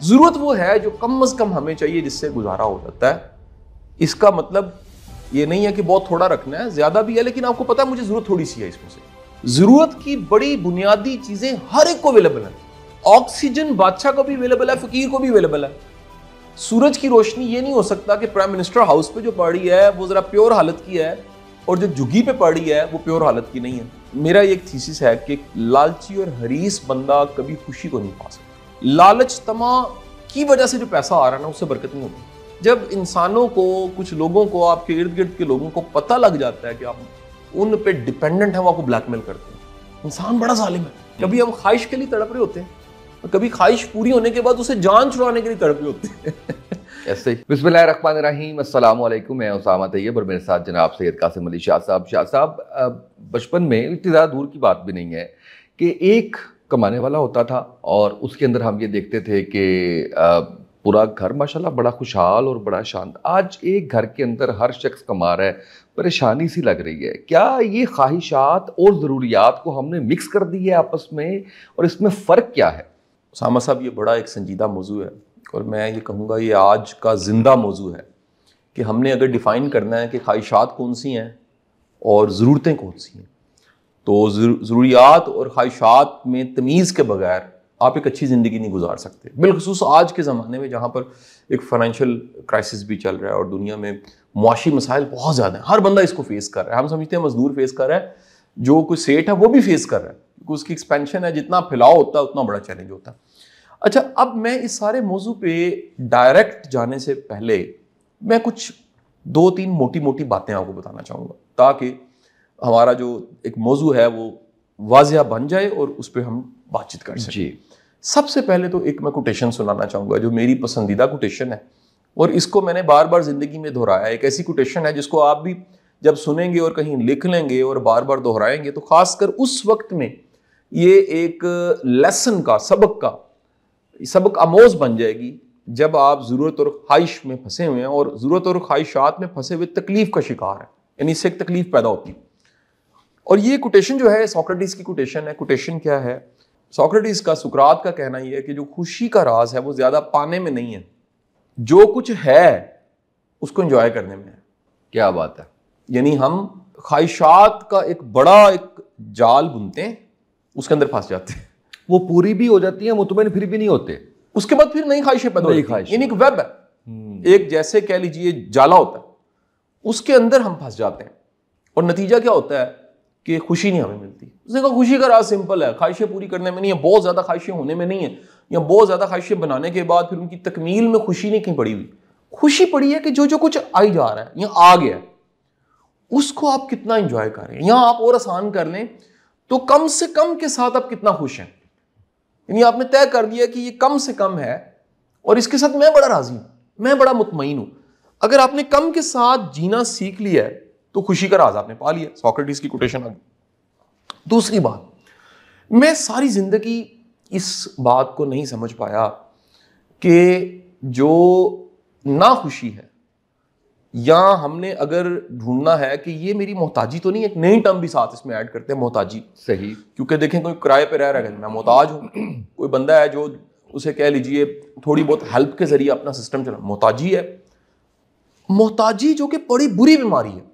जरूरत वो है जो कम से कम हमें चाहिए जिससे गुजारा हो जाता है। इसका मतलब ये नहीं है कि बहुत थोड़ा रखना है, ज्यादा भी है, लेकिन आपको पता है मुझे जरूरत थोड़ी सी है इसमें से। जरूरत की बड़ी बुनियादी चीजें हर एक को अवेलेबल है। ऑक्सीजन बादशाह को भी अवेलेबल है, फकीर को भी अवेलेबल है। सूरज की रोशनी ये नहीं हो सकता कि प्राइम मिनिस्टर हाउस पे जो पड़ी है वो जरा प्योर हालत की है और जो झुग्गी पे पड़ी है वो प्योर हालत की नहीं है। मेरा एक थीसिस है कि लालची और हरीस बंदा कभी खुशी को नहीं पा सकता। लालच तमा की वजह से जो पैसा आ रहा है ना उससे बरकत नहीं होती। जब इंसानों को, कुछ लोगों को, आपके इर्द गिर्द के लोगों को पता लग जाता है कि आप उन पे डिपेंडेंट हैं, वो आपको ब्लैकमेल करते हैं। इंसान बड़ा जालिम है। कभी हम ख्वाहिश के लिए तड़प रहे होते हैं, कभी ख्वाहिश पूरी होने के बाद उसे जान छुड़ाने के लिए तड़प रहे होते हैं। ऐसे ही। बिस्मिल्लाहिर्रहमानिर्रहीम, अस्सलाम वालेकुम। मैं उसामा तैयब और मेरे साथ जनाब सैयद कासिम अली शाह साहब। शाह साहब, बचपन में इतनी ज़्यादा दूर की बात भी नहीं है कि एक कमाने वाला होता था और उसके अंदर हम ये देखते थे कि पूरा घर माशाल्लाह बड़ा खुशहाल और बड़ा शांत। आज एक घर के अंदर हर शख्स कमा रहा है, परेशानी सी लग रही है। क्या ये ख्वाहिशात और ज़रूरियात को हमने मिक्स कर दी है आपस में, और इसमें फ़र्क क्या है? उसामा साहब, ये बड़ा एक संजीदा मौजू है और मैं ये कहूँगा ये आज का जिंदा मौजू है कि हमने अगर डिफ़ाइन करना है कि ख्वाहिशात कौन सी हैं और ज़रूरतें कौन सी हैं, तो ज़रूरियात और ख्वाहिशात में तमीज़ के बगैर आप एक अच्छी ज़िंदगी नहीं गुजार सकते। बिलखुसूस आज के ज़माने में जहाँ पर एक फ़ाइनेंशियल क्राइसिस भी चल रहा है और दुनिया में मुआशी मसाइल बहुत ज़्यादा हैं, हर बंदा इसको फेस कर रहा है। हम समझते हैं मजदूर फेस कर रहा है, जो कोई सेठ है वो भी फेस कर रहा है, क्योंकि उसकी एक्सपेंशन है, जितना फैलाव होता है उतना बड़ा चैलेंज होता है। अच्छा, अब मैं इस सारे मौजू पे डायरेक्ट जाने से पहले मैं कुछ 2-3 मोटी मोटी बातें आपको बताना चाहूँगा ताकि हमारा जो एक मौजू है वो वाज़िया बन जाए और उस पर हम बातचीत कर सकें। जी, सबसे पहले तो एक मैं कोटेशन सुनाना चाहूँगा जो मेरी पसंदीदा कोटेशन है और इसको मैंने बार बार ज़िंदगी में दोहराया। एक ऐसी कोटेशन है जिसको आप भी जब सुनेंगे और कहीं लिख लेंगे और बार बार दोहराएंगे तो खासकर उस वक्त में ये एक लेसन का, सबक आमोज बन जाएगी जब आप ज़रूरत और ख्वाहिश में फंसे हुए हैं और ज़रूरत और ख्वाहिशात में फंसे हुए तकलीफ का शिकार है, यानी इससे एक तकलीफ पैदा होती है। और ये कोटेशन जो है सोक्रेटिस की कोटेशन है। कोटेशन क्या है? सोक्रेटिस का, सुकरात का कहना यह है कि जो खुशी का राज है वो ज़्यादा पाने में नहीं है, जो कुछ है उसको एंजॉय करने में है। क्या बात है। यानी हम ख्वाहिशात का एक बड़ा एक जाल बुनते हैं, उसके अंदर फंस जाते हैं, वो पूरी भी हो जाती है, मुतमईन फिर भी नहीं होते, उसके बाद फिर नई ख्वाहिशें पैदा होती हैं। यानी एक वेब है, एक जैसे कह लीजिए जाला होता है, उसके अंदर हम फंस जाते हैं और नतीजा क्या होता है कि खुशी नहीं हमें मिलती। उसने कहा खुशी का राज सिंपल है, ख्वाहिशें पूरी करने में नहीं है, बहुत ज्यादा ख्वाहिशें होने में नहीं है, या बहुत ज्यादा ख्वाहिशें बनाने के बाद फिर उनकी तकमील में खुशी नहीं कहीं पड़ी हुई। खुशी पड़ी है कि जो जो कुछ आई जा रहा है या आ गया उसको आप कितना एंजॉय कर रहे हैं। यहां आप और आसान कर लें तो कम से कम के साथ आप कितना खुश हैं। यानी आपने तय कर दिया कि ये कम से कम है और इसके साथ मैं बड़ा राजी हूं, मैं बड़ा मुतमईन हूं। अगर आपने कम के साथ जीना सीख लिया है तो खुशी का राज आपने पा लिया। सोक्रेटिस की कोटेशन आ गई। दूसरी बात, मैं सारी जिंदगी इस बात को नहीं समझ पाया कि जो ना खुशी है, या हमने अगर ढूंढना है कि ये मेरी मोहताजी तो नहीं, एक नई टर्म भी साथ इसमें ऐड करते हैं, मोहताजी। सही, क्योंकि देखें कोई किराए पे रह रहा है, मैं मोहताज हूँ। कोई बंदा है जो उसे कह लीजिए थोड़ी बहुत हेल्प के जरिए अपना सिस्टम चला, मोहताजी है। मोहताजी जो कि बड़ी बुरी बीमारी है,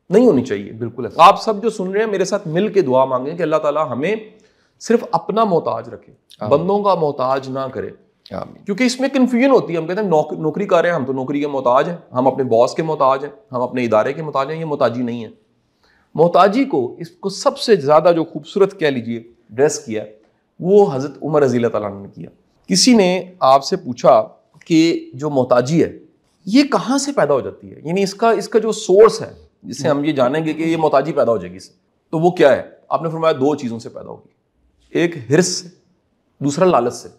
नहीं होनी चाहिए। बिल्कुल आप सब जो सुन रहे हैं मेरे साथ मिल के दुआ मांगें कि अल्लाह ताला हमें सिर्फ अपना मोहताज रखे, बंदों का मोहताज ना करे। क्योंकि इसमें कंफ्यूजन होती है। हम कहते हैं नौकरी कर रहे हैं, हम तो नौकरी के मोहताज हैं, हम अपने बॉस के मोहताज हैं, हम अपने इदारे के मोहताज हैं। ये मोहताजी नहीं है। मोहताजी को, इसको सबसे ज्यादा जो खूबसूरत कह लीजिए ड्रेस किया वो हजरत उमर रज़ी अल्लाह तआला ने किया। किसी ने आपसे पूछा कि जो मोहताजी है ये कहाँ से पैदा हो जाती है, यानी इसका जो सोर्स है जिससे हम ये जानेंगे कि ये मोहताजी पैदा हो जाएगी इससे, तो वो क्या है? आपने फरमाया 2 चीजों से पैदा होगी, एक हिर्स से, दूसरा लालच से।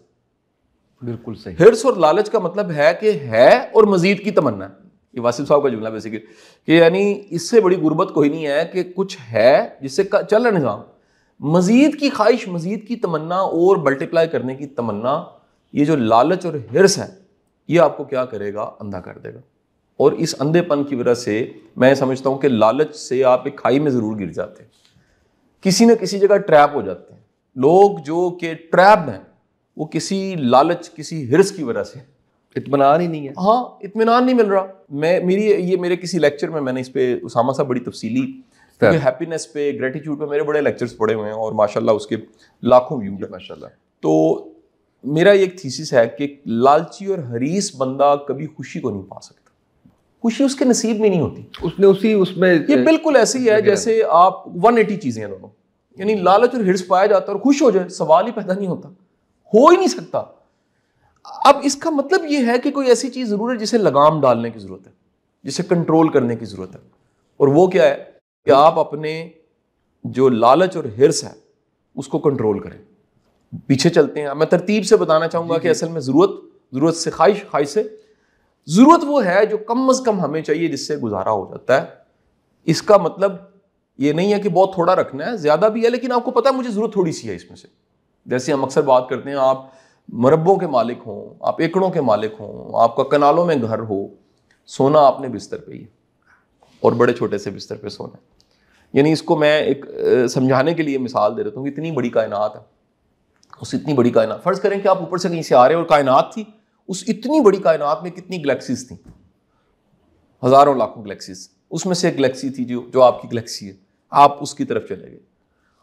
बिल्कुल सही। हिर्स और लालच का मतलब है कि है और मजीद की तमन्ना। ये वासिफ साहब का जुमला बेसिकली कि यानी इससे बड़ी गुर्बत कोई नहीं है कि कुछ है जिससे चल रहा निज़ाम, मजीद की ख्वाहिश, मजीद की तमन्ना और मल्टीप्लाई करने की तमन्ना। ये जो लालच और हिर्स है ये आपको क्या करेगा? अंधा कर देगा। और इस अंधेपन की वजह से मैं समझता हूं कि लालच से आप एक खाई में जरूर गिर जाते हैं, किसी न किसी जगह ट्रैप हो जाते हैं। लोग जो कि ट्रैप हैं वो किसी लालच, किसी हिर्स की वजह से, इत्मीनान ही नहीं है। हाँ, इत्मीनान नहीं मिल रहा। मेरे किसी लेक्चर में मैंने इस पे उसामा साहब बड़ी तफसीली, क्योंकि हैप्पीनेस पे, ग्रेटिट्यूड पे मेरे बड़े लेक्चर्स पड़े हुए हैं और माशाल्लाह उसके लाखों व्यू है माशाल्लाह। तो मेरा एक थीसिस है कि लालची और हरीस बंदा कभी खुशी को नहीं पा सकता। खुशी उसके नसीब में नहीं होती। उसमें ये बिल्कुल ऐसे ही है जैसे आप 180 चीजें हैं दोनों, यानी लालच और हिर्स पाया जाता है और खुश हो जाए, सवाल ही पैदा नहीं होता, हो ही नहीं सकता। अब इसका मतलब ये है कि कोई ऐसी चीज जरूर है जिसे लगाम डालने की जरूरत है, जिसे कंट्रोल करने की जरूरत है। और वो क्या है कि आप अपने जो लालच और हिर्स है उसको कंट्रोल करें। पीछे चलते हैं, मैं तरतीब से बताना चाहूंगा कि असल में जरूरत से ख्वाहिश से जरूरत वो है जो कम अज कम हमें चाहिए, जिससे गुजारा हो जाता है। इसका मतलब ये नहीं है कि बहुत थोड़ा रखना है, ज्यादा भी है, लेकिन आपको पता है मुझे जरूरत थोड़ी सी है इसमें से। जैसे हम अक्सर बात करते हैं, आप मरब्बों के मालिक हों, आप एकड़ों के मालिक हों, आपका कनालों में घर हो, सोना आपने बिस्तर पे ही और बड़े छोटे से बिस्तर पे सोना। यानी इसको मैं एक समझाने के लिए मिसाल दे देता हूँ कि इतनी बड़ी कायनात है, उस इतनी बड़ी कायनात, फर्ज करें कि आप ऊपर से कहीं से आ रहे हैं और कायनात थी, उस इतनी बड़ी कायनात में कितनी गैलेक्सीज थी, हजारों लाखों गैलेक्सीज। उसमें से एक गैलेक्सी थी जो आपकी गैलेक्सी है, आप उसकी तरफ चले गए।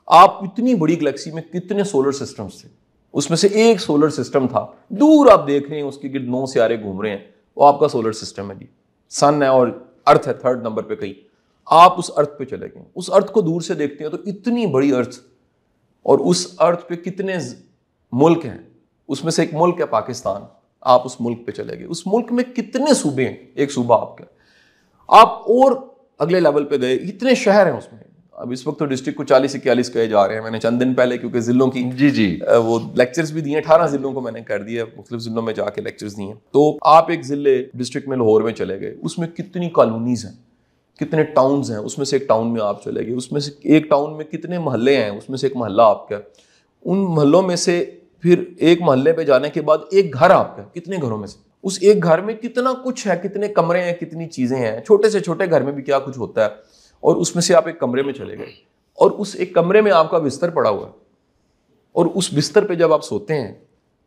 आप इतनी बड़ी गैलेक्सी में कितने सोलर सिस्टम्स थे, उसमें से एक सोलर सिस्टम था, दूर आप देख रहे हैं उसके गिर्द 9 सितारे घूम रहे हैं, वो आपका सोलर सिस्टम है जी। सन है और अर्थ है 3rd नंबर पे कहीं। आप उस अर्थ पे चले गए, उस अर्थ को दूर से देखते हैं तो इतनी बड़ी अर्थ, और उस अर्थ पे कितने मुल्क हैं, उसमें से एक मुल्क है पाकिस्तान। आप उस मुल्क पे चले गए, उस मुल्क में कितने सूबे हैं, एक सूबा आपका। आप और अगले लेवल पे गए, इतने शहर हैं उसमें। अब इस वक्त तो डिस्ट्रिक्ट को 40-41 कहे जा रहे हैं। मैंने चंद दिन पहले क्योंकि जिलों की जी वो लेक्चर्स भी दिए, 18 जिलों को मैंने कर दिया, मुख्तलिफ जिलों में जाके लेक्चर्स दिए। तो आप एक जिले डिस्ट्रिक्ट में लाहौर में चले गए, उसमें कितनी कॉलोनीज हैं, कितने टाउन्स हैं, उसमें से एक टाउन में आप चले गए, उसमें से एक टाउन में कितने मोहल्ले हैं, उसमें से एक मोहल्ला आपका। उन मोहल्लों में से फिर एक मोहल्ले पे जाने के बाद एक घर आपका, कितने घरों में से, उस एक घर में कितना कुछ है, कितने कमरे हैं, कितनी चीजें हैं, छोटे से छोटे घर में भी क्या कुछ होता है। और उसमें से आप एक कमरे में चले गए और उस एक कमरे में आपका बिस्तर पड़ा हुआ है, और उस बिस्तर पे जब आप सोते हैं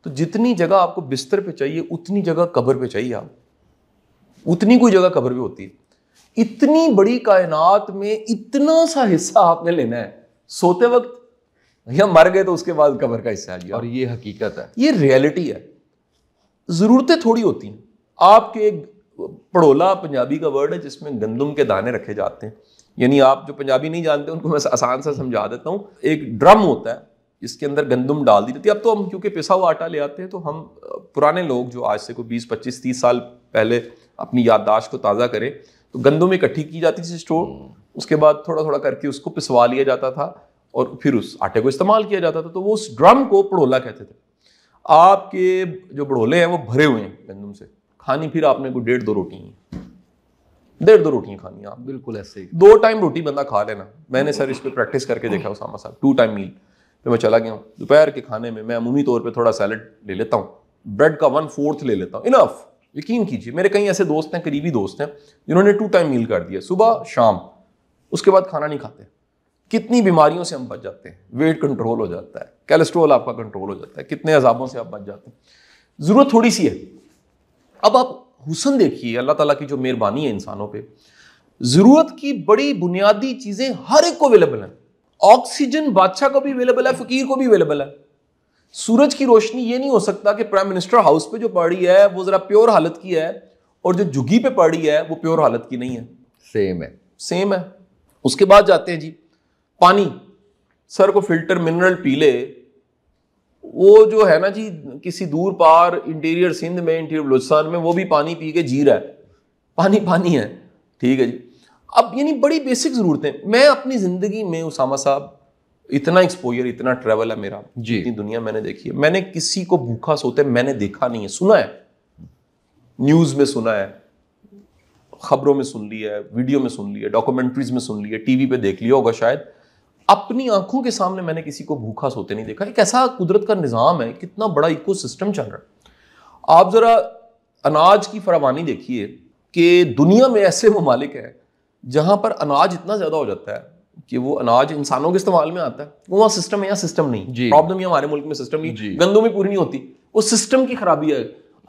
तो जितनी जगह आपको बिस्तर पे चाहिए उतनी जगह कब्र पे चाहिए, आप उतनी कोई जगह कब्र पे होती है। इतनी बड़ी कायनात में इतना सा हिस्सा आपने लेना है सोते वक्त, या मर गए तो उसके बाद कब्र का हिस्सा है। और ये हकीकत है, ये रियलिटी है। जरूरतें थोड़ी होती हैं। आपके पड़ोला पंजाबी का वर्ड है जिसमें गंदम के दाने रखे जाते हैं। यानी आप जो पंजाबी नहीं जानते उनको मैं आसान सा समझा देता हूँ। एक ड्रम होता है जिसके अंदर गंदम डाल दी जाती है। अब तो हम क्योंकि पिसा हुआ आटा ले आते हैं, तो हम पुराने लोग जो आज से कोई 20-25-30 साल पहले अपनी याददाश्त को ताज़ा करें तो गंदम इकट्ठी की जाती थी स्टोर, उसके बाद थोड़ा थोड़ा करके उसको पिसवा लिया जाता था और फिर उस आटे को इस्तेमाल किया जाता था। तो वो उस ड्रम को पड़ोला कहते थे। आपके जो बड़ोले हैं वो भरे हुए हैं गंदम से। खानी फिर आपने कोई 1.5-2 रोटियां खानी आप, बिल्कुल ऐसे ही 2 टाइम रोटी बंदा खा लेना। मैंने सर इस पे प्रैक्टिस करके देखा उसामा साहब, 2 टाइम मील पे मैं चला गया हूँ। दोपहर के खाने में मैं अमूमी तौर पे थोड़ा सैलड ले लेता हूँ, ब्रेड का 1/4 ले लेता हूँ, इनफ। यकीन कीजिए मेरे कई ऐसे दोस्त हैं, करीबी दोस्त हैं, जिन्होंने 2 टाइम मील कर दिया, सुबह शाम, उसके बाद खाना नहीं खाते। कितनी बीमारियों से हम बच जाते हैं, वेट कंट्रोल हो जाता है, कोलेस्ट्रॉल आपका कंट्रोल हो जाता है, कितने अजाबों से आप बच जाते हैं। जरूरत थोड़ी सी है। अब आप हुस्न देखिए अल्लाह ताला की जो मेहरबानी है इंसानों पे, जरूरत की बड़ी बुनियादी चीजें हर एक को अवेलेबल है। ऑक्सीजन बादशाह को भी अवेलेबल है, फकीर को भी अवेलेबल है। सूरज की रोशनी, ये नहीं हो सकता कि प्राइम मिनिस्टर हाउस पे जो पड़ी है वो जरा प्योर हालत की है और जो झुग्गी पे पड़ी है वो प्योर हालत की नहीं है। सेम है। उसके बाद जाते हैं जी पानी, सर को फिल्टर मिनरल पी ले, वो जो है ना जी किसी दूर पार इंटीरियर सिंध में, इंटीरियर बलूचिस्तान में, वो भी पानी पी के जी रहा है, पानी है, ठीक है जी। अब यानी बड़ी बेसिक जरूरतें। मैं अपनी जिंदगी में उसामा साहब इतना एक्सपोजर, इतना ट्रैवल है मेरा जी, इतनी दुनिया मैंने देखी है, मैंने किसी को भूखा सोते मैंने देखा नहीं है। सुना है, न्यूज में सुना है, खबरों में सुन लिया है, वीडियो में सुन लिया, डॉक्यूमेंट्रीज में सुन लिया, टीवी पे देख लिया होगा शायद। अपनी आंखों के सामने मैंने किसी को भूखा सोते नहीं देखा। एक ऐसा कुदरत का निजाम है, कितना बड़ा इकोसिस्टम चल रहा है। आप जरा अनाज की फरावानी देखिए कि दुनिया में ऐसे ममालिक हैं जहां पर अनाज इतना ज्यादा हो जाता है कि वो अनाज इंसानों के इस्तेमाल में आता है, वो वहाँ सिस्टम है, यहाँ सिस्टम नहीं। प्रॉब्लम ये हमारे मुल्क में सिस्टम नहीं, गंदों में पूरी नहीं होती, वो सिस्टम की खराबी है।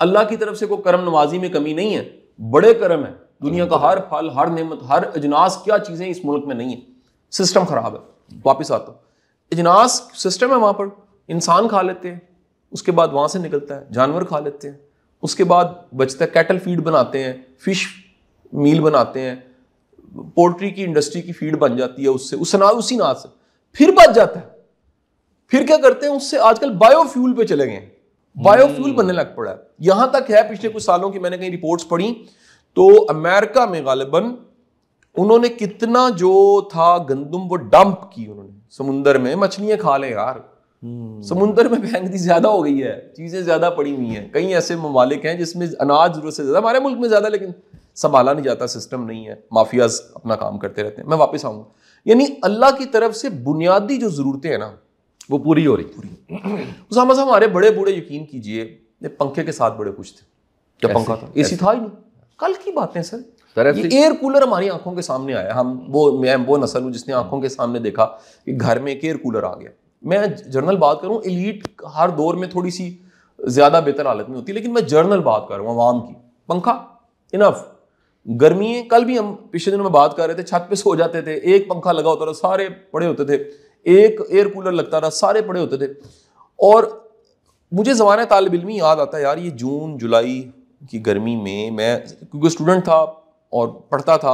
अल्लाह की तरफ से कोई करम नवाजी में कमी नहीं है, बड़े करम है। दुनिया का हर फल, हर नेमत, हर अजनास, क्या चीज़ें इस मुल्क में नहीं है, सिस्टम खराब है। वापस आता हूँ, अजनास सिस्टम है, वहाँ पर इंसान खा लेते हैं, उसके बाद वहाँ से निकलता है जानवर खा लेते हैं, उसके बाद बचता है कैटल फीड बनाते हैं, फिश मील बनाते हैं, पोल्ट्री की इंडस्ट्री की फीड बन जाती है उससे, उसी अनाज से फिर बच जाता है। फिर क्या करते हैं उससे, आजकल बायोफ्यूल पे चले गए हैं, बायोफ्यूल बनने लग पड़ा है। यहां तक है, पिछले कुछ सालों की मैंने कहीं रिपोर्ट्स पढ़ी तो अमेरिका में गालिबन उन्होंने कितना जो था गंदम वो डंप की उन्होंने समुंदर में। मछलियां खा ले यार, समुंदर में फेंक दी, ज्यादा हो गई है, चीजें ज्यादा पड़ी हुई हैं। कई ऐसे ममालिक हैं जिसमें अनाज जरूरत से ज्यादा, हमारे मुल्क में ज्यादा, लेकिन संभाला नहीं जाता, सिस्टम नहीं है, माफियाज अपना काम करते रहते हैं। मैं वापस आऊंगा, यानी अल्लाह की तरफ से बुनियादी जो जरूरतें हैं ना वो पूरी हो रही। उसामा साहब, हमारे बड़े बूढ़े यकीन कीजिए पंखे के साथ बड़े खुश थे जब पंखा था, एसी था ही नहीं। कल की बातें सर, ये एयर कूलर हमारी आंखों के सामने आया। मैं वो नस्ल हूं जिसने आंखों के सामने देखा कि घर में एक एयर कूलर आ गया। मैं जर्नल बात करूं, एलीट हर दौर में थोड़ी सी ज्यादा बेहतर हालत में होती है, लेकिन मैं जर्नल बात कर रहा हूं आवाम की। पंखा इनफ, गर्मी है, कल भी हम पिछले दिनों में बात कर रहे थे, छत पे सो जाते थे, एक पंखा लगा होता था, सारे पड़े होते थे, एक एयर कूलर लगता था, सारे पड़े होते थे। और मुझे ज़माने तालिब इल्मी याद आता है यार, ये जून जुलाई की गर्मी में, मैं क्योंकि स्टूडेंट था और पढ़ता था,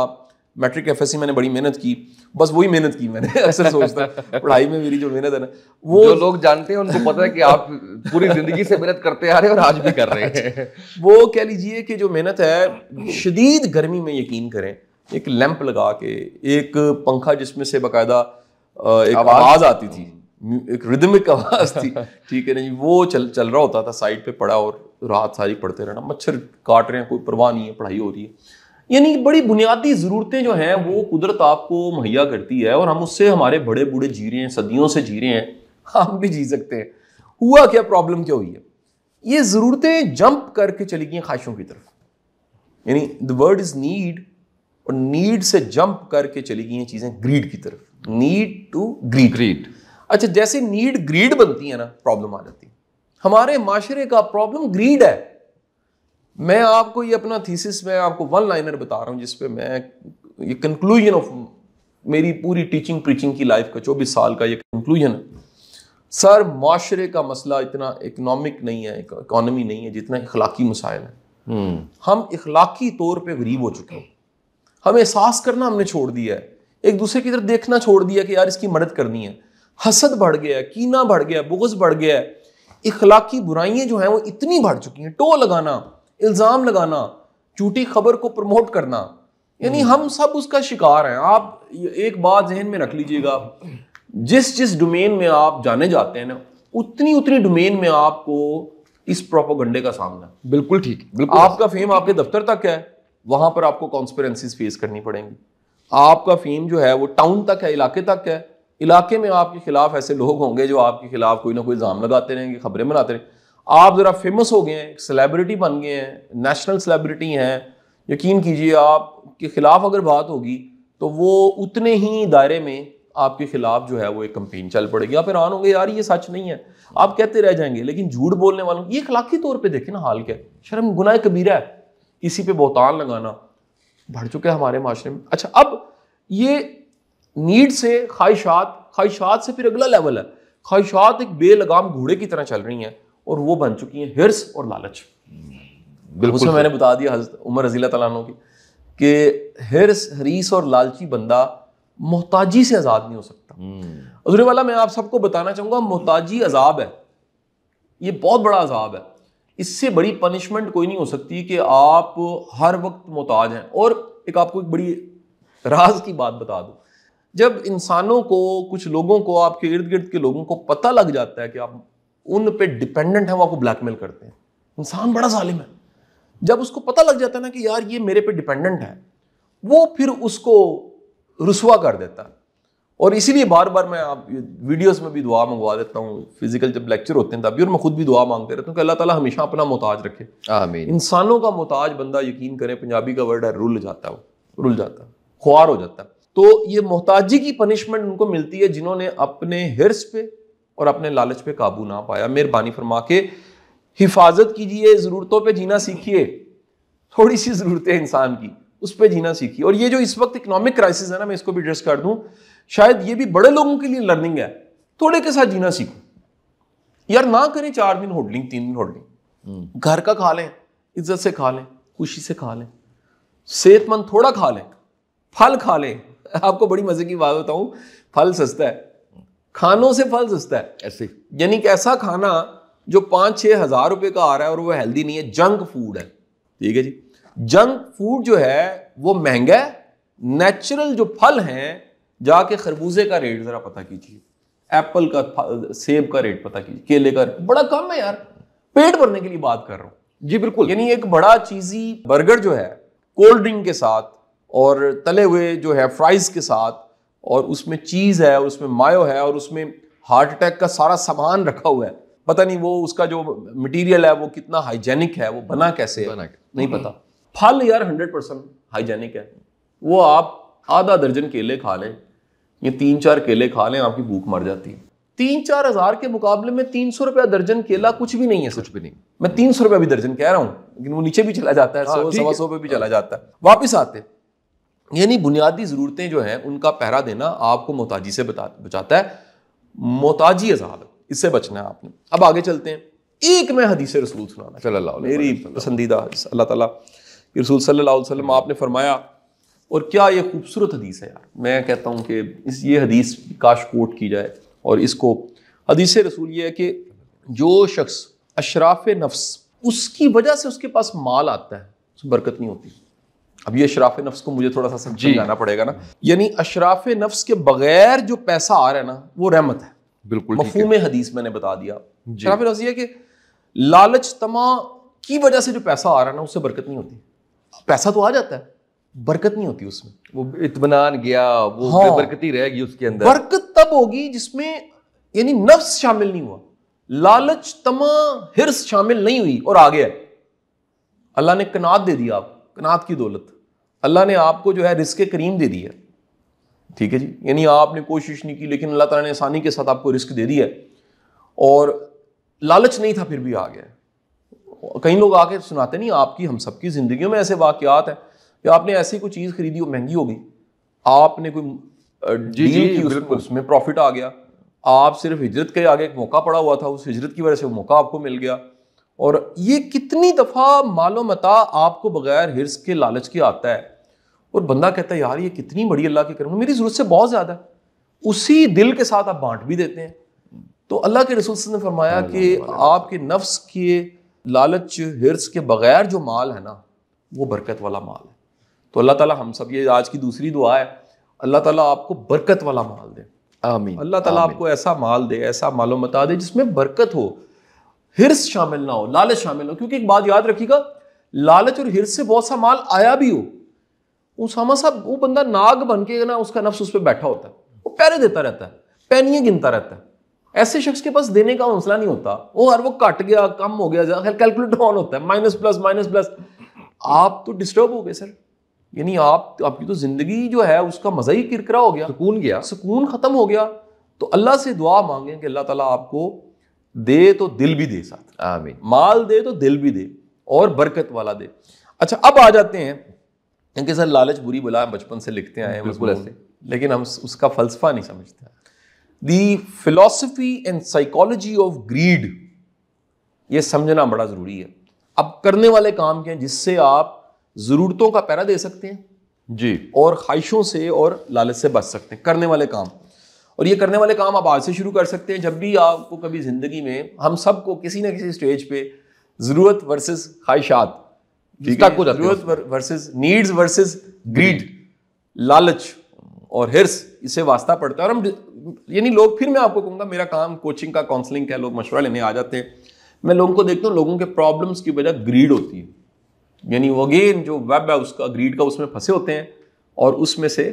मैट्रिक एफएससी मैंने बड़ी मेहनत की, बस वही मेहनत की मैंने। अक्सर सोचता पढ़ाई में मेरी जो मेहनत है ना, वो जो लोग जानते हैं उनको पता है कि आप पूरी जिंदगी से मेहनत करते आ रहे हैं और आज भी कर रहे हैं। वो कह लीजिए कि जो मेहनत है, शदीद गर्मी में यकीन करें, एक लैंप लगा के, एक पंखा जिसमें से बाकायदा एक आवाज आती थी, एक रिदमिक आवाज थी, ठीक है ना जी, वो चल रहा होता था साइड पे पड़ा, और रात सारी पढ़ते रहना, मच्छर काट रहे हैं, कोई परवाह नहीं है, पढ़ाई हो रही है। यानी बड़ी बुनियादी ज़रूरतें जो हैं वो कुदरत आपको मुहैया करती है, और हम उससे, हमारे बड़े बूढ़े जी रहे हैं, सदियों से जी रहे हैं, हम भी जी सकते हैं। हुआ क्या, प्रॉब्लम क्या हुई है, ये ज़रूरतें जंप करके चली गई ख्वाहिशों की तरफ। यानी द वर्ड इज़ नीड, और नीड से जंप करके चली गई हैं चीज़ें ग्रीड की तरफ, नीड टू ग्रीड। अच्छा, जैसे नीड ग्रीड बनती है ना, प्रॉब्लम आ जाती है। हमारे माशरे का प्रॉब्लम ग्रीड है। मैं आपको ये अपना थीसिस में आपको वन लाइनर बता रहा हूँ, जिसपे मैं ये कंक्लूजन ऑफ मेरी पूरी टीचिंग प्रीचिंग की लाइफ का 24 साल का ये कंक्लूजन है। सर, माशरे का मसला इतना इकोनॉमिक नहीं है, इकोनॉमी नहीं है, जितना इखलाकी मसाइल है। हम इखलाकी तौर पे गरीब हो चुके हैं, हमें एहसास करना हमने छोड़ दिया है, एक दूसरे की तरफ देखना छोड़ दिया कि यार इसकी मदद करनी है। हसद बढ़ गया है, कीना बढ़ गया है, बुग़्ज़ बढ़ गया है, इखलाकी बुराइयां जो हैं वो इतनी बढ़ चुकी हैं, टो लगाना, इल्ज़ाम लगाना, झूठी खबर को प्रमोट करना, यानी हम सब उसका शिकार हैं। आप एक बात जहन में रख लीजिएगा, जिस डोमेन में आप जाने जाते हैं ना, उतनी डोमेन में आपको इस प्रोपेगेंडे का सामना। बिल्कुल ठीक, बिल्कुल। आपका फेम आपके दफ्तर तक है, वहां पर आपको कॉन्स्पिरेंसीज फेस करनी पड़ेंगी। आपका फेम जो है वो टाउन तक है, इलाके तक है, इलाके में आपके खिलाफ ऐसे लोग होंगे जो आपके खिलाफ कोई ना कोई इल्जाम लगाते रहेंगे, खबरें बनाते रहेंगे। आप जरा फेमस हो गए हैं, सेलिब्रिटी बन गए हैं, नेशनल सेलिब्रिटी हैं, यकीन कीजिए आपके खिलाफ अगर बात होगी तो वो उतने ही दायरे में आपके खिलाफ जो है वो एक कंपेन चल पड़ेगी। आप हैरान होंगे, यार ये सच नहीं है, आप कहते रह जाएंगे। लेकिन झूठ बोलने वालों, ये अखलाकी तौर पे देखें ना हाल क्या है, शर्म गुनाह कबीरा है, किसी पे बोहतान लगाना बढ़ चुका है हमारे माशरे में। अच्छा, अब ये नीड से ख्वाहिशात से फिर अगला लेवल है, ख्वाहिशात एक बेलगाम घोड़े की तरह चल रही हैं, और वो बन चुकी हैं हिर्स और लालच। बिल्कुल, उसमें मैंने बता दिया हज़रत उमर रज़ी अल्लाह तआला अन्हु की कि हिर्स, हरीस और लालची बंदा मोहताजी से आज़ाद नहीं हो सकता। हुज़ूर वाला, मैं आप सबको बताना चाहूँगा, मोहताजी अजाब है, ये बहुत बड़ा अजाब है। इससे बड़ी पनिशमेंट कोई नहीं हो सकती कि आप हर वक्त मोहताज हैं। और एक आपको एक बड़ी राज की बात बता दूँ, जब इंसानों को, कुछ लोगों को, आपके इर्द गिर्द के लोगों को पता लग जाता है कि आप उन पे डिपेंडेंट हैं, वो आपको ब्लैकमेल करते हैं। इंसान बड़ा जालिम है, जब उसको पता लग जाता है ना कि यार ये मेरे पे डिपेंडेंट है, वो फिर उसको रुसवा कर देता है। और इसीलिए बार बार मैं आप वीडियोस में भी दुआ मंगवा देता हूँ, फिजिकल जब लेक्चर होते हैं तब भी, और मैं खुद भी दुआ मांगते रहता हूँ कि अल्लाह ताला हमेशा अपना मोहताज रखे। आमीन। इंसानों का मोहताज बंदा, यकीन करें, पंजाबी का वर्ड है रुल जाता है, वो रुल जाता है, ख्वार हो जाता है। तो ये मोहताजी की पनिशमेंट उनको मिलती है जिन्होंने अपने हिर्स पे और अपने लालच पे काबू ना पाया। मेहरबानी फरमा के हिफाजत कीजिए, ज़रूरतों पे जीना सीखिए। थोड़ी सी ज़रूरतें इंसान की, उस पर जीना सीखिए। और ये जो इस वक्त इकोनॉमिक क्राइसिस है ना, मैं इसको भी एड्रेस कर दूं, शायद ये भी बड़े लोगों के लिए लर्निंग है। थोड़े के साथ जीना सीखो यार, ना करें 4 दिन होल्डिंग, 3 दिन होल्डिंग। घर का खा लें, इज्जत से खा लें, खुशी से खा लें, सेहतमंद थोड़ा खा लें, फल खा लें। आपको बड़ी मजे की बात बताऊं, फल सस्ता है, खानों से फल सस्ता है। ऐसे यानी कि ऐसा खाना जो 5-6 हज़ार रुपए का आ रहा है और वो हेल्दी नहीं है, जंक फूड है। ठीक है जी, जंक फूड जो है वो महंगा है। नेचुरल जो फल हैं, जाके खरबूजे का रेट जरा पता कीजिए, एप्पल का, सेब का रेट पता कीजिए, केले का बड़ा कम है यार। पेट भरने के लिए बात कर रहा हूं जी, बिल्कुल। यानी एक बड़ा चीजी बर्गर जो है कोल्ड ड्रिंक के साथ और तले हुए जो है फ्राइज के साथ, और उसमें चीज है, उसमें मायो है, और उसमें हार्ट अटैक का सारा सामान रखा हुआ है। पता नहीं वो उसका जो मटेरियल है वो कितना हाइजेनिक है, वो बना कैसे है नहीं पता। फल यार 100% हाइजेनिक है। वो आप आधा दर्जन केले खा लें, ये 3-4 केले खा लें, आपकी भूख मर जाती है। 3-4 हज़ार के मुकाबले में 300 रुपया दर्जन केला कुछ भी नहीं है। कुछ भी नहीं। मैं 300 रुपया भी दर्जन कह रहा हूं, लेकिन वो नीचे भी चला जाता है, 100-125 पे भी चला जाता है। वापिस आते, यानी बुनियादी जरूरतें जो हैं उनका पहरा देना आपको मोहताजी से बचाता है। मोहताजी अजाब, इससे बचना है आपने। अब आगे चलते हैं। एक मैं हदीस रसूल सुनाना, सल्लल्लाहु अलैहि मेरी पसंदीदा अल्लाह ताला के रसूल सल्लल्लाहु अलैहि वसल्लम आपने फरमाया, और क्या ये खूबसूरत हदीस है यार। मैं कहता हूँ कि ये हदीस काश कोट की जाए। और इसको हदीस रसूल ये है कि जो शख्स अशराफ नफ्स, उसकी वजह से उसके पास माल आता है, उसमें बरकत नहीं होती। अब ये अशराफ नफ्स को मुझे थोड़ा सा समझाना पड़ेगा ना। यानी अशराफ नफ्स के बगैर जो पैसा आ रहा है ना, वो रहमत है। बिल्कुल मफहूम हदीस मैंने बता दिया। अशराफ नफ्स ये कि लालच तमा की वजह से जो पैसा आ रहा है ना, उससे बरकत नहीं होती। पैसा तो आ जाता है, बरकत नहीं होती उसमें। वो इत्मीनान गया, वो हाँ, बरकती रहेगी उसके अंदर। बरकत तब होगी जिसमें यानी नफ्स शामिल नहीं हुआ, लालच तमा हिर्स शामिल नहीं हुई और आ गया। अल्लाह ने कनात दे दिया, आप कनात की दौलत अल्लाह ने आपको जो है रिस्क करीम दे दी है। ठीक है जी, यानी आपने कोशिश नहीं की, लेकिन अल्लाह ताला ने आसानी के साथ आपको रिस्क दे दिया है, और लालच नहीं था फिर भी आ गया। कई लोग आके सुनाते नहीं, आपकी हम सबकी जिंदगियों में ऐसे वाकयात हैं कि आपने ऐसी कोई चीज खरीदी, वो महंगी हो गई, आपने कोई डील की, उसमें प्रॉफिट आ गया, आप सिर्फ हिजरत के आगे एक मौका पड़ा हुआ था, उस हिजरत की वजह से वो मौका आपको मिल गया। और ये कितनी दफा मालो मता आपको बगैर हिर्स के लालच के आता है, और बंदा कहता है यार ये कितनी बड़ी अल्लाह की करम, मेरी जरूरत से बहुत ज्यादा है, उसी दिल के साथ आप बांट भी देते हैं। तो अल्लाह के रसूल ने फरमाया कि आपके नफ्स के लालच हिर्स के बगैर जो माल है ना, वो बरकत वाला माल है। तो अल्लाह ताला हम सब, ये आज की दूसरी दुआ है, अल्लाह ताला आपको बरकत वाला माल दे। आमीन। अल्लाह ताला आपको ऐसा माल दे, ऐसा मालो मता दे जिसमें बरकत हो, हिर्स शामिल ना हो, लालच शामिल ना हो। क्योंकि एक बात याद रखिएगा, लालच और हिर्स से बहुत सा माल आया भी हो, उसामा साहब वो बंदा नाग बन के ना, उसका नफ्स उस पर बैठा होता है, वो पैरे देता रहता है, पैनियां गिनता रहता है। ऐसे शख्स के पास देने का हौसला नहीं होता, वो हर वो कट गया, कम हो गया, कैलकुलेटर ऑन होता है, माइनस प्लस। आप तो डिस्टर्ब हो गए सर, यानी आपकी तो जिंदगी जो है उसका मजा ही किरकिरा हो गया, सुकून गया, सुकून खत्म हो गया। तो अल्लाह से दुआ मांगे कि अल्लाह ताला आपको दे तो दिल भी दे, साथ आमीन, माल दे तो दिल भी दे, और बरकत वाला दे। अच्छा, अब आ जाते हैं कि सर लालच बुरी बला बचपन से लिखते आए हैं, लेकिन हम उसका फलसफा नहीं समझते। The philosophy and psychology of greed, ये समझना बड़ा जरूरी है। अब करने वाले काम क्या हैं जिससे आप जरूरतों का पहरा दे सकते हैं जी, और ख्वाहिशों से और लालच से बच सकते हैं। करने वाले काम, और ये करने वाले काम आप आज से शुरू कर सकते हैं। जब भी आपको कभी जिंदगी में, हम सबको किसी ना किसी स्टेज पे जरूरत वर्सेस ख्वाहिशात, जरूरत वर्सेस नीड्स वर्सेस ग्रीड, लालच और हिर्स, इससे वास्ता पड़ता है। और हम यानी लोग, फिर मैं आपको कहूँगा, मेरा काम कोचिंग का, काउंसलिंग का, लोग मशवरा लेने आ जाते हैं, मैं लोगों को देखता हूँ, लोगों के प्रॉब्लम्स की वजह ग्रीड होती है। यानी वो अगेन जो वेब है उसका, ग्रीड का, उसमें फंसे होते हैं। और उसमें से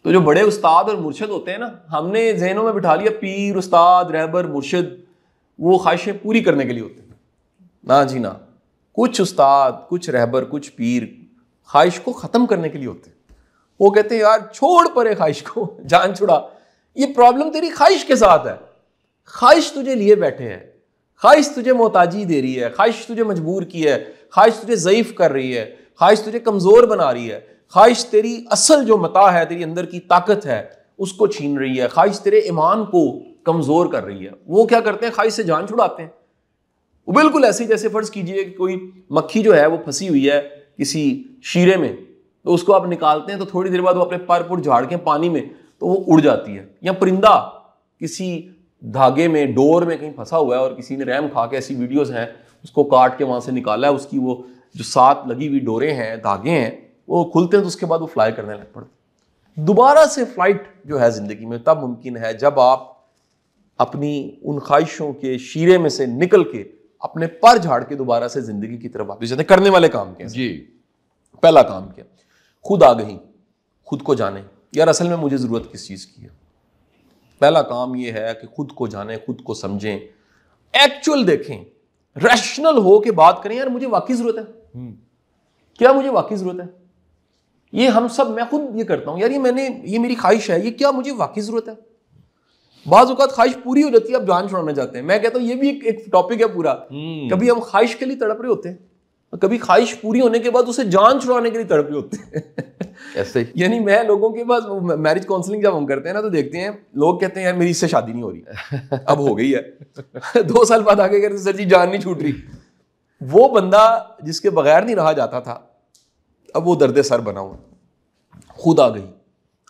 तो जो बड़े उस्ताद और मुर्शद होते हैं ना, हमने जहनों में बिठा लिया पीर, उस्ताद, रहबर, मुर्शद वो ख्वाहिशें पूरी करने के लिए होते हैं। ना जी ना, कुछ उस्ताद, कुछ रहबर, कुछ पीर ख्वाहिश को ख़त्म करने के लिए होते हैं। वो कहते हैं यार छोड़ परे ख्वाहिश को, जान छुड़ा। ये प्रॉब्लम तेरी ख्वाहिश के साथ है। ख्वाहिश तुझे लिए बैठे हैं, ख्वाहिश तुझे मोहताजी दे रही है, ख्वाहिश तुझे मजबूर की है, ख्वाहिश तुझे ज़ईफ कर रही है, ख्वाहिश तुझे कमज़ोर बना रही है, ख्वाहिश तेरी असल जो मता है, तेरी अंदर की ताकत है उसको छीन रही है, ख्वाहिश तेरे ईमान को कमज़ोर कर रही है। वो क्या करते हैं, ख्वाहिश से जान छुड़ाते हैं। वो बिल्कुल ऐसे ही जैसे फ़र्ज़ कीजिए कि कोई मक्खी जो है वो फंसी हुई है किसी शीरे में, तो उसको आप निकालते हैं तो थोड़ी देर बाद वो अपने पर पुर झाड़ के पानी में तो वो उड़ जाती है। या परिंदा किसी धागे में, डोर में कहीं फंसा हुआ है और किसी ने रहम खा के, ऐसी वीडियोस हैं, उसको काट के वहां से निकाला है, उसकी वो जो साथ लगी हुई डोरें हैं, धागे हैं, वो खुलते हैं तो उसके बाद वो फ्लाई करने लग पड़ते। दोबारा से फ्लाइट जो है जिंदगी में तब मुमकिन है जब आप अपनी उन ख्वाहिशों के शीरे में से निकल के अपने पर झाड़ के दोबारा से जिंदगी की तरफ वापस जाते। करने वाले काम क्या जी? पहला काम क्या? खुद आगही, खुद को जाने। यार असल में मुझे जरूरत किस चीज की है? पहला काम यह है कि खुद को जाने, खुद को समझें, एक्चुअल देखें, रैशनल हो के बात करें। यार मुझे वाकई जरूरत है, क्या मुझे वाकई जरूरत है? ये हम सब, मैं खुद ये करता हूं, यार ये मेरी ख्वाहिश है, ये क्या मुझे वाकई जरूरत है? बाज़ औक़ात ख्वाहिश पूरी हो जाती है, अब जान छुड़ाना चाहते हैं। मैं कहता हूं ये भी एक टॉपिक है पूरा। कभी हम ख्वाहिश के लिए तड़प रहे होते हैं, कभी ख्वाहिश पूरी होने के बाद उसे जान छुड़ाने के लिए तड़प रहे होते हैं। ऐसे यानी मैं लोगों के पास मैरिज काउंसलिंग जब हम करते हैं ना, तो देखते हैं लोग कहते हैं यार मेरी इससे शादी नहीं हो रही, अब हो गई है 2 साल बाद आगे कहते सर जी जान नहीं छूट रही। वो बंदा जिसके बगैर नहीं रहा जाता था, अब वो दर्द सर बना हुआ। खुद आ गई।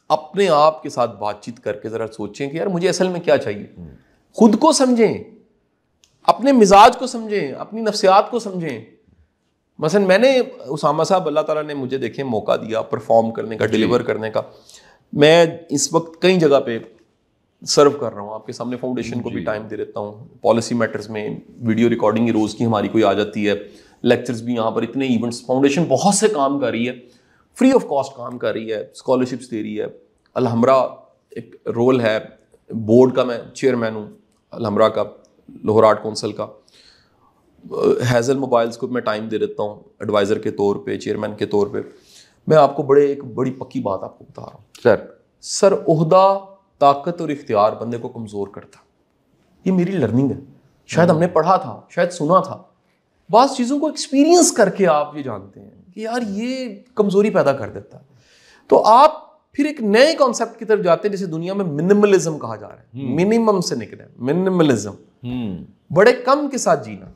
अपने आप के साथ बातचीत करके जरा सोचें कि यार मुझे असल में क्या चाहिए। खुद को समझें, अपने मिजाज को समझें, अपनी नफ्सियात को समझें। मसलन मैंने उसामा साहब, अल्लाह ताला ने मुझे देखें मौका दिया परफॉर्म करने का, डिलीवर करने का। मैं इस वक्त कई जगह पे सर्व कर रहा हूँ, आपके सामने फाउंडेशन को भी टाइम दे देता हूँ। पॉलिसी मैटर्स में वीडियो रिकॉर्डिंग की रोज़ की हमारी कोई आ जाती है, लेक्चर्स भी यहाँ पर, इतने इवेंट्स, फाउंडेशन बहुत से काम कर रही है, फ्री ऑफ कॉस्ट काम कर रही है, स्कॉलरशिप्स दे रही है। अलहमरा एक रोल है, बोर्ड का मैं चेयरमैन हूँ अलहमरा का, लाहौर आर्ट काउंसिल का। हैज़ल मोबाइल्स को मैं टाइम दे देता हूँ एडवाइज़र के तौर पे, चेयरमैन के तौर पे। मैं आपको एक बड़ी पक्की बात आपको बता रहा हूँ सर, ओहदा, ताकत और इख्तियार बंदे को कमज़ोर करता। ये मेरी लर्निंग है, शायद हमने पढ़ा था, शायद सुना था। बाज़ चीज़ों को एक्सपीरियंस करके आप ये जानते हैं कि यार ये कमज़ोरी पैदा कर देता है। तो आप फिर एक नए कॉन्सेप्ट की तरफ जाते हैं जिसे दुनिया में मिनिमलिज्म कहा जा रहा है। मिनिमम से निकले, मिनिमलिज्म, बड़े कम के साथ जीना,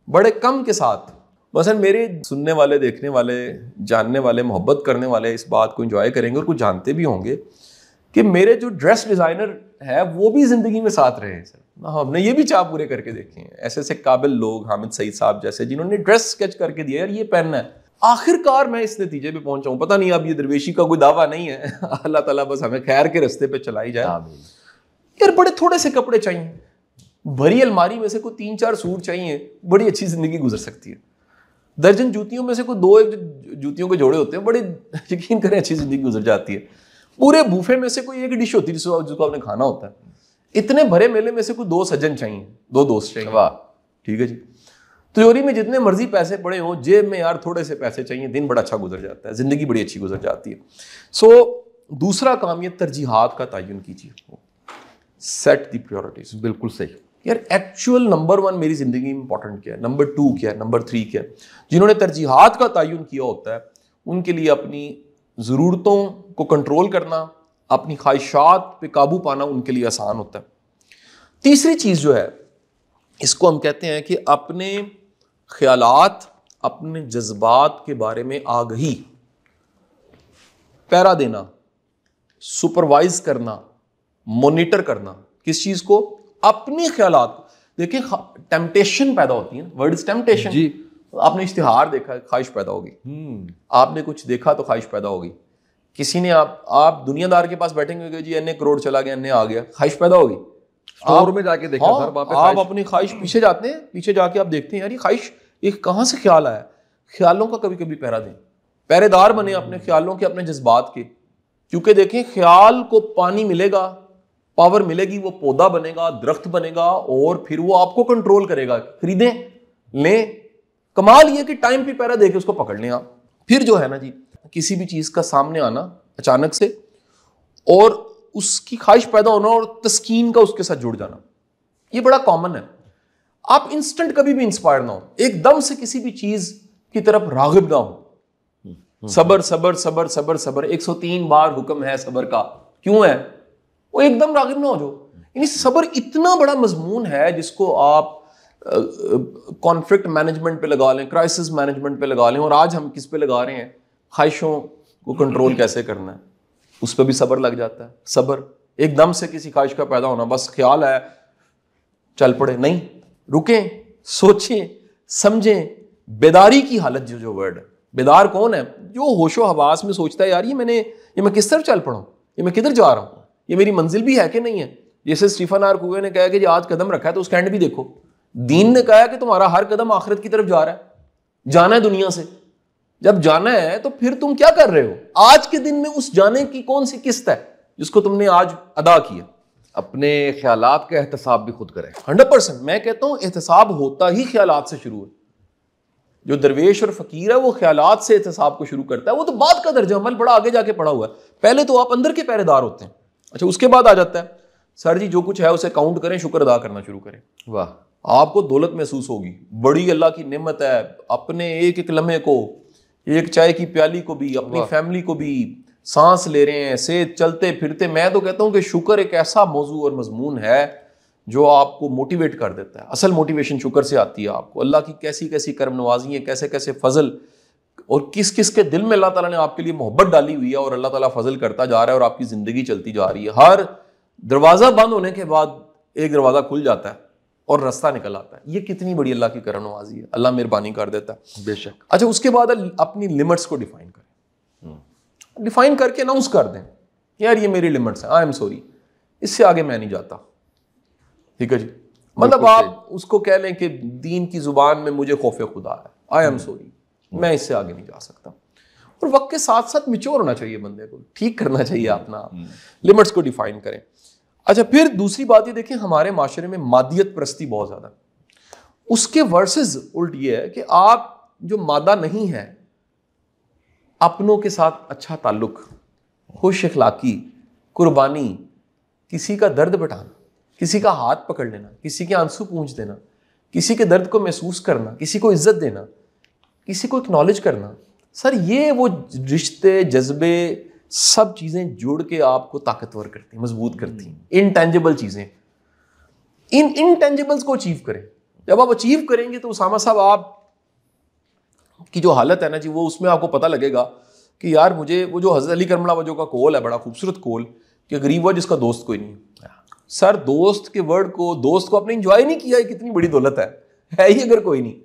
बड़े कम के साथ। मसलन मेरे सुनने वाले, देखने वाले, जानने वाले, मोहब्बत करने वाले इस बात को एंजॉय करेंगे और कुछ जानते भी होंगे कि मेरे जो ड्रेस डिज़ाइनर है वो भी ज़िंदगी में साथ रहे हैं सर। हमने ये भी चाह पूरे करके देखे हैं। ऐसे ऐसे काबिल लोग, हामिद सईद साहब जैसे, जिन्होंने ड्रेस स्केच करके दिया, यार ये पहनना है। आखिरकार मैं इस नतीजे पे पहुंचा हूं। पता नहीं, अब ये दरवेशी का कोई दावा नहीं है, अल्लाह ताला बस हमें खैर के रास्ते पे चलाई जाए। यार बड़े थोड़े से कपड़े चाहिए, भरी अलमारी में से कोई 3-4 सूट चाहिए, बड़ी अच्छी जिंदगी गुजर सकती है। दर्जन जूतियों में से कोई 2-1 जूतियों के जोड़े होते हैं, बड़े यकीन करें अच्छी जिंदगी गुजर जाती है। पूरे बूफे में से कोई 1 डिश होती है जिसको आपने खाना होता है। इतने भरे मेले में से कोई 2 सज्जन चाहिए, 2 दोस्त चाहिए। वाह, ठीक है जी। तिजोरी में जितने मर्जी पैसे पड़े हों, जेब में यार थोड़े से पैसे चाहिए, दिन बड़ा अच्छा गुजर जाता है, जिंदगी बड़ी अच्छी गुजर जाती है। सो दूसरा काम, ये तरजीहात का तयन कीजिए, सेट द प्रायोरिटीज। बिल्कुल सही। यार एक्चुअल नंबर 1 मेरी जिंदगी में इंपॉर्टेंट क्या है, नंबर 2 क्या है, नंबर 3 क्या है। जिन्होंने तरजीहात का तयन किया होता है उनके लिए अपनी ज़रूरतों को कंट्रोल करना, अपनी ख्वाहिशात पे काबू पाना उनके लिए आसान होता है। तीसरी चीज़ जो है, इसको हम कहते हैं कि अपने ख्यालात, अपने जज्बात के बारे में आगही, पैरा देना, सुपरवाइज करना, मॉनिटर करना। किस चीज़ को? अपने ख्यालात। देखिए टेम्पटेशन पैदा होती है, वर्ड इज टेम्पटेशन जी। आपने इश्तिहार देखा, ख्वाहिश पैदा होगी। आपने कुछ देखा तो ख्वाहिश पैदा होगी। किसी ने आप दुनियादार के पास बैठेंगे जी इतने करोड़ चला गया, इतने आ गया, ख्वाहिश पैदा होगी। स्टोर में जाके देखा सर, वहां पे आप अपनी ख्वाहिश पीछे जाते हैं, पीछे जाके आप देखते हैं यार ये ख्वाहिश एक कहाँ से ख्याल आया। ख्यालों का कभी कभी पहरा दें, पहरेदार बने अपने ख्यालों के, अपने जज्बात के। क्योंकि देखें ख्याल को पानी मिलेगा, पावर मिलेगी, वो पौधा बनेगा, दरख्त बनेगा और फिर वो आपको कंट्रोल करेगा। खरीदें, लें। कमाल ये कि टाइम पे पहरा देके उसको पकड़ लें आप। फिर जो है ना जी, किसी भी चीज़ का सामने आना अचानक से, और उसकी ख्वाहिश पैदा होना और तस्कीन का उसके साथ जुड़ जाना, ये बड़ा कॉमन है। आप इंस्टेंट कभी भी इंस्पायर ना हो, एकदम से किसी भी चीज की तरफ रागिब ना हो। सबर सबर सबर सबर सबर 103 बार हुक्म है सबर का, क्यों है? वो एकदम रागिब ना हो जो। यानी सबर इतना बड़ा मजमून है जिसको आप कॉन्फ्लिक्ट मैनेजमेंट पे लगा लें, क्राइसिस मैनेजमेंट पे लगा लें, और आज हम किस पे लगा रहे हैं? ख्वाहिशों को कंट्रोल कैसे करना है, उस पर भी सबर लग जाता है। सबर, एकदम से किसी ख्वाहिश का पैदा होना, बस ख्याल है चल पड़े, नहीं, रुकें, सोचें, समझें। बेदारी की हालत, जो वर्ड है, बेदार कौन है? जो होशो हवास में सोचता है यार ये मैं किस तरफ चल पड़ा हूं, ये मैं किधर जा रहा हूं, ये मेरी मंजिल भी है कि नहीं है। जैसे स्टीफन आर कुवे ने कहा कि आज कदम रखा है तो उसका एंड भी देखो। दीन ने कहा कि तुम्हारा हर कदम आखिरत की तरफ जा रहा है, जाना है दुनिया से। जब जाना है तो फिर तुम क्या कर रहे हो? आज के दिन में उस जाने की कौन सी किस्त है जिसको तुमने आज अदा किया? अपने ख्यालात का एहतसाब भी खुद करें। 100%। मैं कहता हूं एहतसाब होता ही ख्यालात से शुरू है। जो दरवेश और फकीर है वो ख्यालात से एहतसाब को शुरू करता है, वो तो बाद का दर्जा अमल बड़ा आगे जाके पड़ा हुआ है। पहले तो आप अंदर के पहरेदार होते हैं। अच्छा, उसके बाद आ जाता है सर जी जो कुछ है उसे काउंट करें, शुक्र अदा करना शुरू करें। वाह, आपको दौलत महसूस होगी, बड़ी अल्लाह की नेमत है। अपने एक एक लम्हे को, एक चाय की प्याली को भी, अपनी फैमिली को भी, सांस ले रहे हैं, सेहत, चलते फिरते। मैं तो कहता हूं कि शुक्र एक ऐसा मौजू और मजमून है जो आपको मोटिवेट कर देता है। असल मोटिवेशन शुक्र से आती है आपको। अल्लाह की कैसी कैसी करम नवाजी है, कैसे कैसे फजल, और किस किस के दिल में अल्लाह ताला ने आपके लिए मोहब्बत डाली हुई है, और अल्लाह ताला फजल करता जा रहा है और आपकी जिंदगी चलती जा रही है। हर दरवाजा बंद होने के बाद एक दरवाजा खुल जाता है और रास्ता निकल आता है। ये कितनी बड़ी अल्लाह की करम नवाजी है, अल्लाह मेहरबानी कर देता है। बेशक। अच्छा, उसके बाद अपनी लिमिट्स को डिफाइन करें, डिफाइन करके अनाउंस कर दें यार ये मेरी लिमिट्स है, आई एम सॉरी, इससे आगे मैं नहीं जाता। ठीक है जी, मतलब आप उसको कह लें कि दीन की जुबान में मुझे खौफ खुदा है, आई एम सॉरी, मैं इससे आगे नहीं जा सकता। और वक्त के साथ साथ मिच्योर होना चाहिए, बंदे को ठीक करना चाहिए अपना, लिमिट्स को डिफाइन करें। अच्छा, फिर दूसरी बात ये देखें, हमारे माशरे में मादियत परस्ती बहुत ज्यादा, उसके वर्सेस उल्ट ये है कि आप जो मादा नहीं है, अपनों के साथ अच्छा ताल्लुक, खुश अखलाकी, कुर्बानी, किसी का दर्द बटाना, किसी का हाथ पकड़ लेना, किसी के आंसू पूंछ देना, किसी के दर्द को महसूस करना, किसी को इज्जत देना, किसी को एक्नॉलेज करना, सर ये वो रिश्ते, जज्बे, सब चीजें जुड़ के आपको ताकतवर करती हैं, मजबूत करती हैं। इनटेंजिबल चीजें, इन इनटेंजिबल्स को अचीव करें। जब आप अचीव करेंगे तो उसामा साहब आप की जो हालत है ना जी, वो उसमें आपको पता लगेगा कि यार मुझे वो जो हज़रत अली करमला वजह का कोल है, बड़ा खूबसूरत कोल, कि गरीब हुआ जिसका दोस्त कोई नहीं। सर दोस्त के वर्ड को, दोस्त को आपने इंजॉय नहीं किया, कितनी बड़ी दौलत है ही अगर कोई नहीं।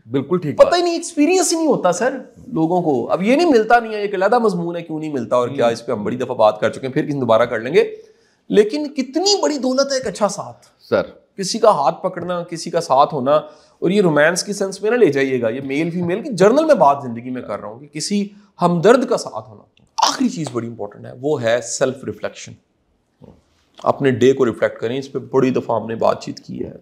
बिल्कुल ठीक, पता ही नहीं, एक्सपीरियंस ही नहीं होता सर लोगों को। अब ये नहीं मिलता नहीं है, एक अलग मजमून है क्यों नहीं मिलता और क्या, इस पे हम बड़ी दफा बात कर चुके हैं, फिर दोबारा कर लेंगे। लेकिन कितनी बड़ी दौलत है एक अच्छा साथ, सर किसी का हाथ पकड़ना, किसी का साथ होना। और ये रोमांस की सेंस में ना ले जाइएगा, ये मेल फीमेल की जर्नल में बात जिंदगी में कर रहा हूँ कि किसी हमदर्द का साथ होना। आखिरी चीज बड़ी इंपॉर्टेंट है, वो है सेल्फ रिफ्लेक्शन। अपने डे को रिफ्लेक्ट करें, इस पर बड़ी दफा हमने बातचीत की है।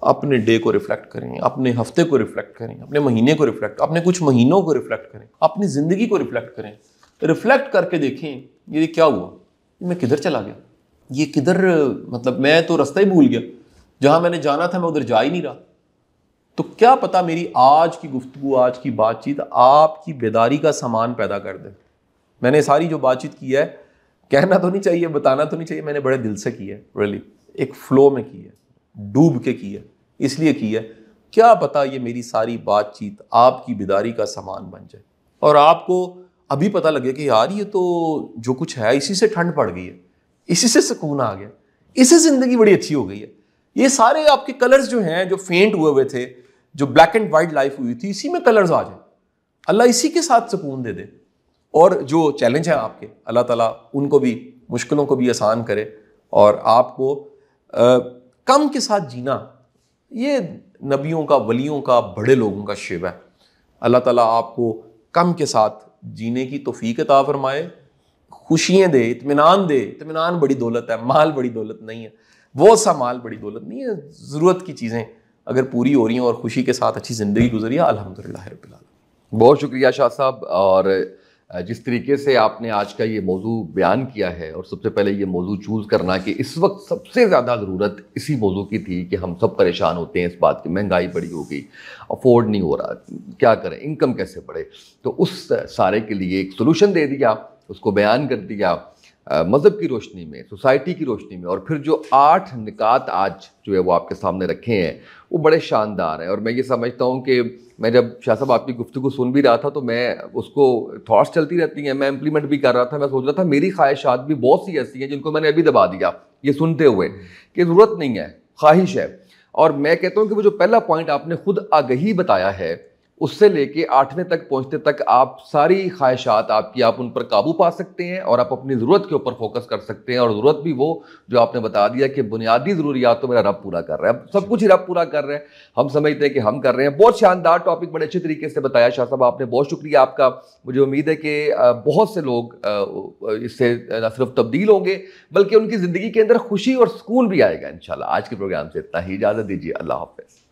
अपने डे को रिफ्लेक्ट करें, अपने हफ्ते को रिफ्लेक्ट करें, अपने महीने को रिफ्लेक्ट, अपने कुछ महीनों को रिफ्लेक्ट करें, अपनी जिंदगी को रिफ्लेक्ट करें। रिफ्लेक्ट करके देखें ये क्या हुआ, मैं किधर चला गया, ये किधर, मतलब मैं तो रास्ता ही भूल गया, जहां मैंने जाना था मैं उधर जा ही नहीं रहा। तो क्या पता मेरी आज की गुफ्तगू, आज की बातचीत आपकी बेदारी का सामान पैदा कर दे। मैंने सारी जो बातचीत की है, कहना तो नहीं चाहिए, बताना तो नहीं चाहिए, मैंने बड़े दिल से की है, रियली एक फ्लो में की है, डूब के की है, इसलिए की है। क्या पता ये मेरी सारी बातचीत आपकी बेदारी का सामान बन जाए और आपको अभी पता लगे कि यार ये तो जो कुछ है इसी से ठंड पड़ गई है, इसी से सुकून आ गया, इससे जिंदगी बड़ी अच्छी हो गई है। ये सारे आपके कलर्स जो हैं, जो फेंट हुए हुए थे, जो ब्लैक एंड वाइट लाइफ हुई थी, इसी में कलर्स आ जाए। अल्लाह इसी के साथ सुकून दे दे। और जो चैलेंज है आपके, अल्लाह ताला उनको भी, मुश्किलों को भी आसान करे और आपको कम के साथ जीना, ये नबियों का, वलियों का, बड़े लोगों का शेवा है। अल्लाह ताला आपको कम के साथ जीने की तौफीक अता फरमाए, खुशियाँ दे, इत्मीनान दे। इत्मीनान बड़ी दौलत है, माल बड़ी दौलत नहीं है, वो सा माल बड़ी दौलत नहीं है। ज़रूरत की चीज़ें अगर पूरी हो रही हैं और खुशी के साथ अच्छी ज़िंदगी गुजरी है, अल्हम्दुलिल्लाह रब्बिल आलमीन। बहुत शुक्रिया शाह साहब। और जिस तरीके से आपने आज का ये मौजू बयान किया है, और सबसे पहले ये मौजू चूज़ करना कि इस वक्त सबसे ज़्यादा ज़रूरत इसी मौजू की थी कि हम सब परेशान होते हैं इस बात की, महंगाई बड़ी हो गई, अफोर्ड नहीं हो रहा, क्या करें, इनकम कैसे बढ़े। तो उस सारे के लिए एक सोल्यूशन दे दिया, उसको बयान कर दिया मज़हब की रोशनी में, सोसाइटी की रोशनी में, और फिर जो 8 निकात आज जो है वो आपके सामने रखे हैं वो बड़े शानदार हैं। और मैं ये समझता हूँ कि मैं जब शाह साहब आपकी गुफ्तगू सुन भी रहा था तो मैं उसको थॉट्स चलती रहती हैं, मैं इम्प्लीमेंट भी कर रहा था। मैं सोच रहा था मेरी ख्वाहिशात भी बहुत सी ऐसी हैं जिनको मैंने अभी दबा दिया ये सुनते हुए कि ज़रूरत नहीं है, ख्वाहिश है। और मैं कहता हूँ कि वो जो पहला पॉइंट आपने खुद आगही बताया है, उससे लेके 8वें तक पहुंचते तक आप सारी ख्वाहिशात आपकी, आप उन पर काबू पा सकते हैं और आप अपनी ज़रूरत के ऊपर फोकस कर सकते हैं। और ज़रूरत भी वो जो आपने बता दिया कि बुनियादी ज़रूरियात तो मेरा रब पूरा कर रहा है, सब कुछ ही रब पूरा कर रहे हैं, हम समझते हैं कि हम कर रहे हैं। बहुत शानदार टॉपिक, बड़े अच्छे तरीके से बताया शाह साहब आपने, बहुत शुक्रिया आपका। मुझे उम्मीद है कि बहुत से लोग इससे न सिर्फ तब्दील होंगे बल्कि उनकी ज़िंदगी के अंदर खुशी और सुकून भी आएगा इंशाल्लाह। आज के प्रोग्राम से इतना ही, इजाज़त दीजिए, अल्लाह हाफ़िज़।